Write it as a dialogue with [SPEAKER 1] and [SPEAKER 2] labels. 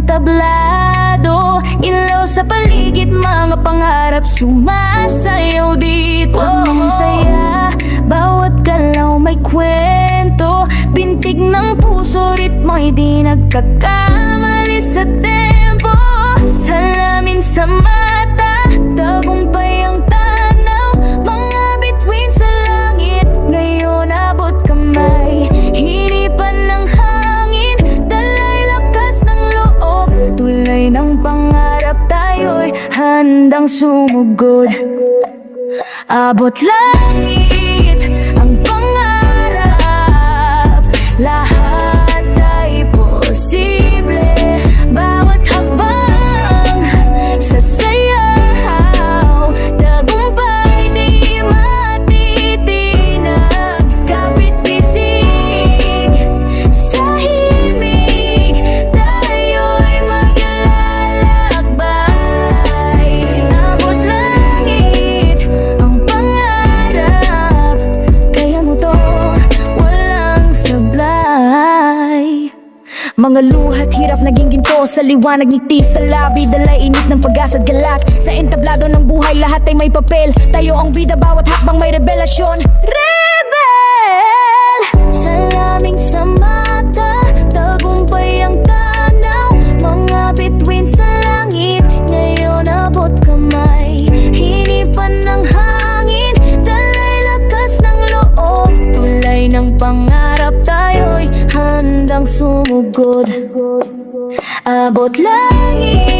[SPEAKER 1] entablado. Ilaw sa paligid, mga pangarap sumasayaw dito. Ang saya, bawat galaw may kwento. Bintig ng puso, ritmo'y di nagkakamali sa tempo. Salamin sa mata, tagumpay ang tanaw. Mga bituin sa langit, ngayon abot kamay. Hinipan ng hangin, dalay lakas ng loob. Tulay ng pangarap, tayo'y handang sumugod. Abot langit ang pangarap, lahat ay posible. Bawat habang sasayaw, tagumpay di matitinag. Kapit bisig sa himig, tayo'y maglalakbay. Abot langit ang pangarap, kaya mo to, walang sablay. Mga luhat, hirap naging ginto sa liwanag, ngiti sa labi, dalay init ng pag-asa at galak. Sa entablado ng buhay, lahat ay may papel. Tayo ang bida, bawat hakbang may revelasyon. Rebel! Salaming sa mata, tagumpay ang tanaw. Mga bituin sa langit, ngayon abot kamay. Hinipan ng hangin, dalay lakas ng loob. Tulay ng pangarap, tayo'y handang sumugod. Abot langit